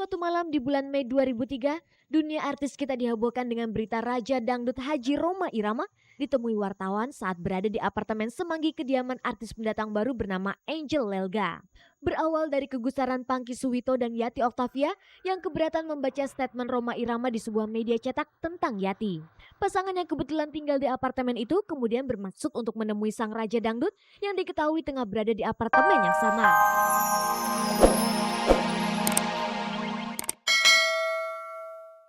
Suatu malam di bulan Mei 2003, dunia artis kita dihebohkan dengan berita Raja Dangdut Haji Rhoma Irama ditemui wartawan saat berada di apartemen semanggi kediaman artis pendatang baru bernama Angel Lelga. Berawal dari kegusaran Pangky Suwito dan Yati Octavia yang keberatan membaca statement Rhoma Irama di sebuah media cetak tentang Yati. Pasangan yang kebetulan tinggal di apartemen itu kemudian bermaksud untuk menemui sang Raja Dangdut yang diketahui tengah berada di apartemen yang sama.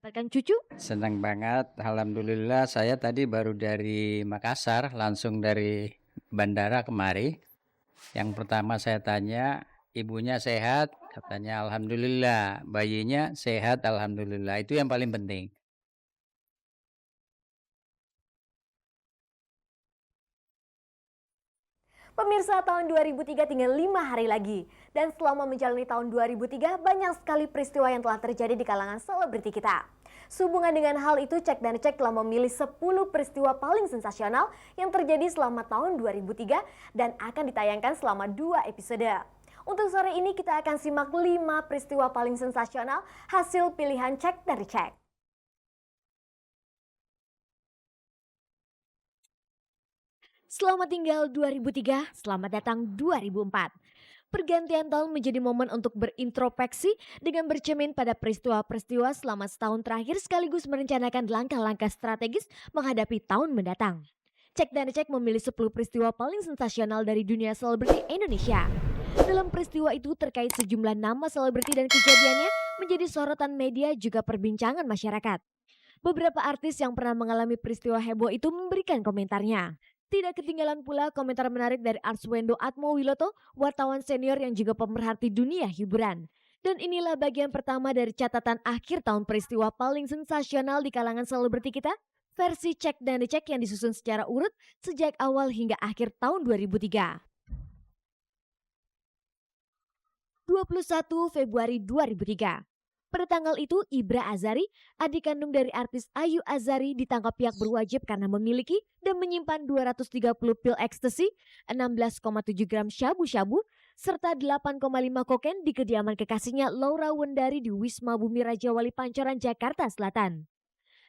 Bahkan cucu. Senang banget, alhamdulillah saya tadi baru dari Makassar, langsung dari bandara kemari. Yang pertama saya tanya, ibunya sehat? Katanya alhamdulillah, bayinya sehat alhamdulillah, itu yang paling penting. Pemirsa, tahun 2003 tinggal 5 hari lagi. Dan selama menjalani tahun 2003, banyak sekali peristiwa yang telah terjadi di kalangan selebriti kita. Sehubungan dengan hal itu, Cek dan Cek telah memilih 10 peristiwa paling sensasional yang terjadi selama tahun 2003 dan akan ditayangkan selama 2 episode. Untuk sore ini kita akan simak 5 peristiwa paling sensasional hasil pilihan Cek dari Cek. Selamat tinggal 2003, selamat datang 2004. Pergantian tahun menjadi momen untuk berintrospeksi dengan bercermin pada peristiwa-peristiwa selama setahun terakhir sekaligus merencanakan langkah-langkah strategis menghadapi tahun mendatang. Cek dan Cek memilih 10 peristiwa paling sensasional dari dunia selebriti Indonesia. Dalam peristiwa itu terkait sejumlah nama selebriti dan kejadiannya menjadi sorotan media juga perbincangan masyarakat. Beberapa artis yang pernah mengalami peristiwa heboh itu memberikan komentarnya. Tidak ketinggalan pula komentar menarik dari Arswendo Atmo Wiloto, wartawan senior yang juga pemerhati dunia hiburan. Dan inilah bagian pertama dari catatan akhir tahun peristiwa paling sensasional di kalangan selebriti kita, versi Cek dan Dicek yang disusun secara urut sejak awal hingga akhir tahun 2003. 21 Februari 2003. Pada tanggal itu, Ibra Azari, adik kandung dari artis Ayu Azari, ditangkap pihak berwajib karena memiliki dan menyimpan 230 pil ekstasi, 16,7 gram syabu-syabu, serta 8,5 kokain di kediaman kekasihnya Laura Wendari di Wisma Bumi Raja Wali Pancoran, Jakarta Selatan.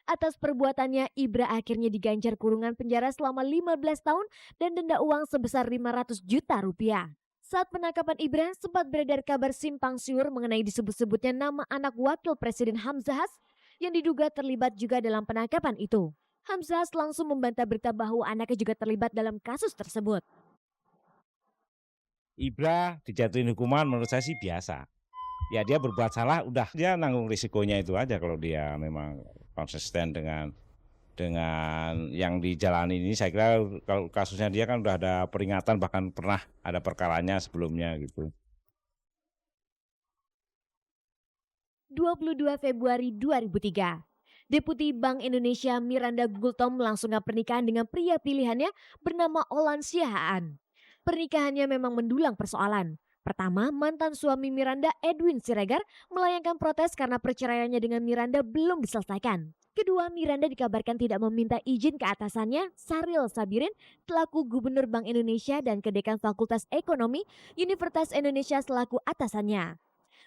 Atas perbuatannya, Ibra akhirnya diganjar kurungan penjara selama 15 tahun dan denda uang sebesar 500 juta rupiah. Saat penangkapan Ibra, sempat beredar kabar simpang siur mengenai disebut-sebutnya nama anak wakil Presiden Hamzahas yang diduga terlibat juga dalam penangkapan itu. Hamzahas langsung membantah berita bahwa anaknya juga terlibat dalam kasus tersebut. Ibra dijatuhin hukuman menurut saya sih biasa. Ya dia berbuat salah, udah dia nanggung risikonya itu aja kalau dia memang konsisten dengan yang dijalani ini. Saya kira kalau kasusnya dia kan udah ada peringatan, bahkan pernah ada perkaranya sebelumnya gitu. 22 Februari 2003. Deputi Bank Indonesia Miranda Gultom melangsungkan pernikahan dengan pria pilihannya bernama Olan Siahaan. Pernikahannya memang mendulang persoalan. Pertama, mantan suami Miranda Edwin Siregar melayangkan protes karena perceraiannya dengan Miranda belum diselesaikan. Kedua, Miranda dikabarkan tidak meminta izin ke atasannya, Saril Sabirin, selaku Gubernur Bank Indonesia dan Kedekan Fakultas Ekonomi Universitas Indonesia selaku atasannya.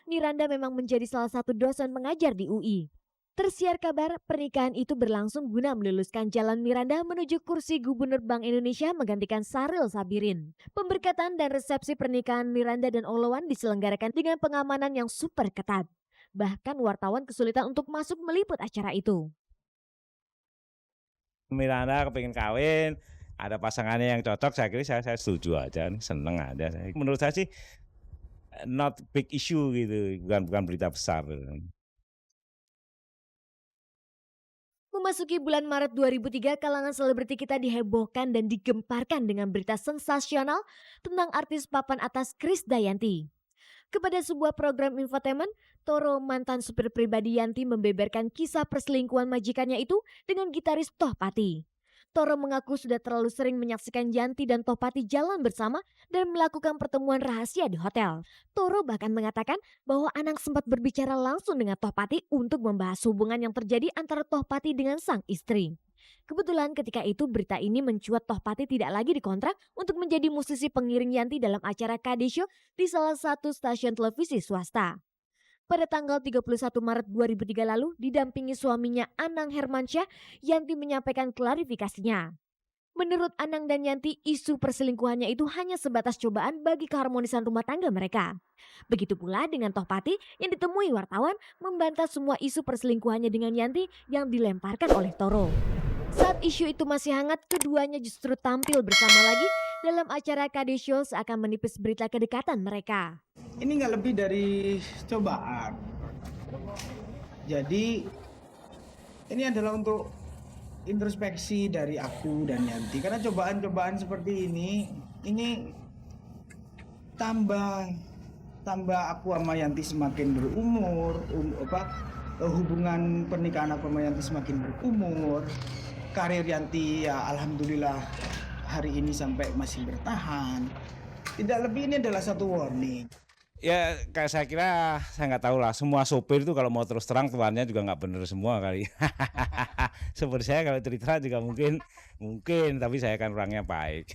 Miranda memang menjadi salah satu dosen mengajar di UI. Tersiar kabar pernikahan itu berlangsung guna meluluskan jalan Miranda menuju kursi Gubernur Bank Indonesia menggantikan Saril Sabirin. Pemberkatan dan resepsi pernikahan Miranda dan Olowan diselenggarakan dengan pengamanan yang super ketat. Bahkan wartawan kesulitan untuk masuk meliput acara itu. Miranda kepingin kawin, ada pasangannya yang cocok, saya kira saya setuju aja, seneng aja. Menurut saya sih not big issue gitu, bukan berita besar. Memasuki bulan Maret 2003, kalangan selebriti kita dihebohkan dan digemparkan dengan berita sensasional tentang artis papan atas Krisdayanti. Kepada sebuah program infotainment, Toro, mantan supir pribadi Yanti, membeberkan kisah perselingkuhan majikannya itu dengan gitaris Tohpati. Toro mengaku sudah terlalu sering menyaksikan Yanti dan Tohpati jalan bersama dan melakukan pertemuan rahasia di hotel. Toro bahkan mengatakan bahwa Anang sempat berbicara langsung dengan Tohpati untuk membahas hubungan yang terjadi antara Tohpati dengan sang istri. Kebetulan ketika itu berita ini mencuat Tohpati tidak lagi dikontrak untuk menjadi musisi pengiring Yanti dalam acara Kadesho di salah satu stasiun televisi swasta. Pada tanggal 31 Maret 2003 lalu, didampingi suaminya Anang Hermansyah, Yanti menyampaikan klarifikasinya. Menurut Anang dan Yanti, isu perselingkuhannya itu hanya sebatas cobaan bagi keharmonisan rumah tangga mereka. Begitu pula dengan Tohpati yang ditemui wartawan membantah semua isu perselingkuhannya dengan Yanti yang dilemparkan oleh Toro. Saat isu itu masih hangat, keduanya justru tampil bersama lagi dalam acara KD Show seakan menipis berita kedekatan mereka. Ini nggak lebih dari cobaan. Jadi ini adalah untuk introspeksi dari aku dan Yanti, karena cobaan-cobaan seperti ini tambah aku sama Yanti semakin berumur, hubungan pernikahan aku sama Yanti semakin berumur, karir Yanti ya alhamdulillah hari ini sampai masih bertahan. Tidak lebih, ini adalah satu warning. Ya kayak saya kira, saya nggak tahu lah, semua sopir itu kalau mau terus terang tuannya juga nggak bener semua kali. Seperti saya kalau cerita juga mungkin, tapi saya kan orangnya baik.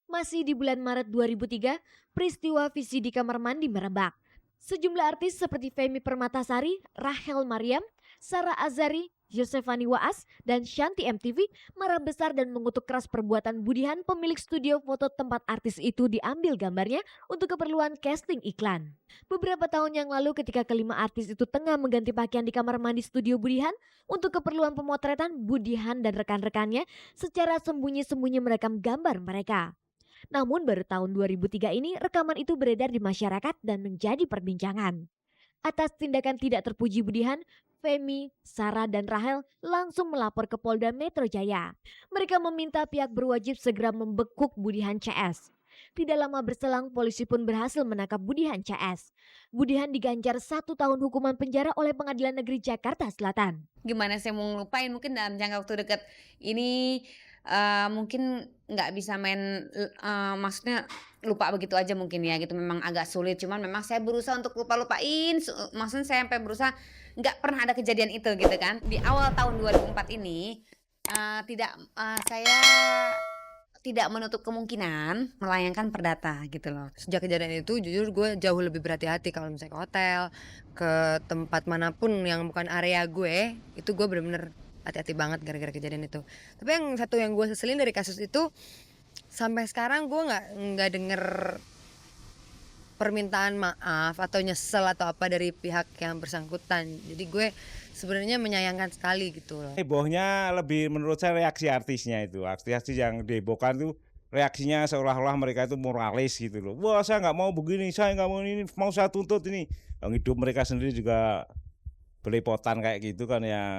Masih di bulan Maret 2003, peristiwa visi di kamar mandi merebak. Sejumlah artis seperti Femi Permatasari, Rahel Mariam, Sarah Azhari, Yosefani Waas, dan Shanti MTV marah besar dan mengutuk keras perbuatan Budihan, pemilik studio foto tempat artis itu diambil gambarnya untuk keperluan casting iklan. Beberapa tahun yang lalu ketika kelima artis itu tengah mengganti pakaian di kamar mandi studio Budihan untuk keperluan pemotretan, Budihan dan rekan-rekannya secara sembunyi-sembunyi merekam gambar mereka. Namun baru tahun 2003 ini rekaman itu beredar di masyarakat dan menjadi perbincangan. Atas tindakan tidak terpuji Budihan, Femi, Sarah, dan Rahel langsung melapor ke Polda Metro Jaya. Mereka meminta pihak berwajib segera membekuk Budihan CS. Tidak lama berselang, polisi pun berhasil menangkap Budihan CS. Budihan diganjar 1 tahun hukuman penjara oleh Pengadilan Negeri Jakarta Selatan. Gimana saya mau ngelupain, mungkin dalam jangka waktu dekat ini mungkin nggak bisa maksudnya lupa begitu aja mungkin ya gitu, memang agak sulit, cuman memang saya berusaha untuk lupain, maksudnya saya sampai berusaha nggak pernah ada kejadian itu gitu kan. Di awal tahun 2004 ini saya tidak menutup kemungkinan melayangkan perdata gitu loh. Sejak kejadian itu jujur gue jauh lebih berhati-hati kalau misalnya ke hotel, ke tempat manapun yang bukan area gue, itu gue bener-bener hati-hati banget gara-gara kejadian itu. Tapi yang satu yang gue seselin dari kasus itu, sampai sekarang gue nggak denger permintaan maaf atau nyesel atau apa dari pihak yang bersangkutan. Jadi gue sebenarnya menyayangkan sekali gitu loh. Hebohnya lebih menurut saya reaksi artisnya itu. Artis-artis yang dihebohkan itu reaksinya seolah-olah mereka itu moralis gitu loh. Wah saya nggak mau begini, saya nggak mau ini, mau saya tuntut ini. Yang hidup mereka sendiri juga belepotan kayak gitu kan ya,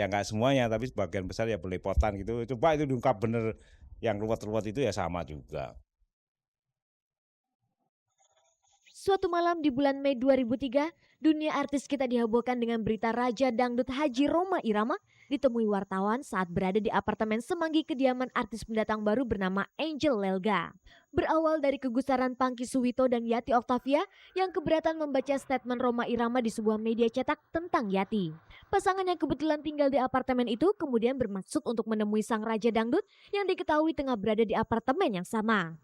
nggak semuanya, tapi sebagian besar ya belepotan gitu. Coba itu diungkap bener, yang ruwet-ruwet itu ya sama juga. Suatu malam di bulan Mei 2003, dunia artis kita dihebohkan dengan berita Raja Dangdut Haji Rhoma Irama ditemui wartawan saat berada di apartemen Semanggi kediaman artis pendatang baru bernama Angel Lelga. Berawal dari kegusaran Pangky Suwito dan Yati Octavia yang keberatan membaca statement Rhoma Irama di sebuah media cetak tentang Yati. Pasangan yang kebetulan tinggal di apartemen itu kemudian bermaksud untuk menemui sang Raja Dangdut yang diketahui tengah berada di apartemen yang sama.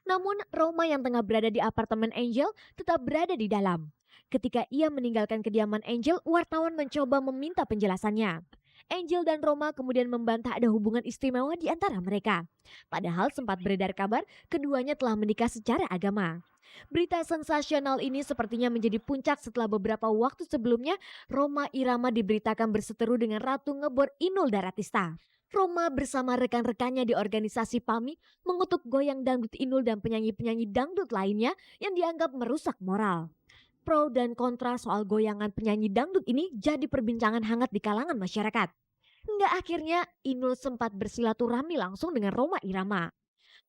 Namun Rhoma yang tengah berada di apartemen Angel tetap berada di dalam. Ketika ia meninggalkan kediaman Angel, wartawan mencoba meminta penjelasannya. Angel dan Rhoma kemudian membantah ada hubungan istimewa di antara mereka. Padahal sempat beredar kabar keduanya telah menikah secara agama. Berita sensasional ini sepertinya menjadi puncak setelah beberapa waktu sebelumnya Rhoma Irama diberitakan berseteru dengan Ratu Ngebor Inul Daratista. Rhoma bersama rekan-rekannya di organisasi PAMI mengutuk goyang dangdut Inul dan penyanyi-penyanyi dangdut lainnya yang dianggap merusak moral. Pro dan kontra soal goyangan penyanyi dangdut ini jadi perbincangan hangat di kalangan masyarakat. Hingga akhirnya Inul sempat bersilaturahmi langsung dengan Rhoma Irama.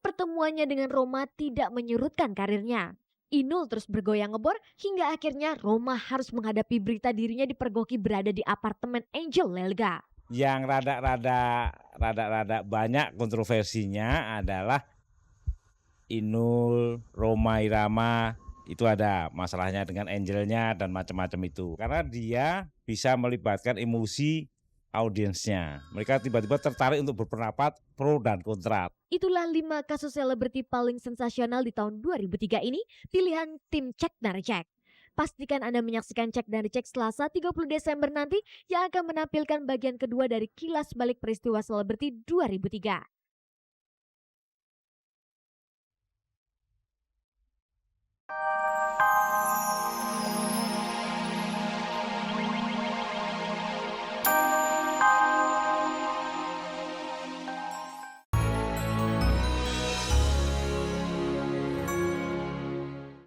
Pertemuannya dengan Rhoma tidak menyurutkan karirnya. Inul terus bergoyang ngebor hingga akhirnya Rhoma harus menghadapi berita dirinya dipergoki berada di apartemen Angel Lelga. Yang rada banyak kontroversinya adalah Inul, Rhoma Irama, itu ada masalahnya dengan Angelnya dan macam-macam itu. Karena dia bisa melibatkan emosi audiensnya. Mereka tiba-tiba tertarik untuk berpendapat pro dan kontra. Itulah 5 kasus selebriti paling sensasional di tahun 2003 ini, pilihan tim Cek dan Recheck. Pastikan Anda menyaksikan Cek dan Recheck Selasa 30 Desember nanti yang akan menampilkan bagian kedua dari kilas balik peristiwa selebriti 2003.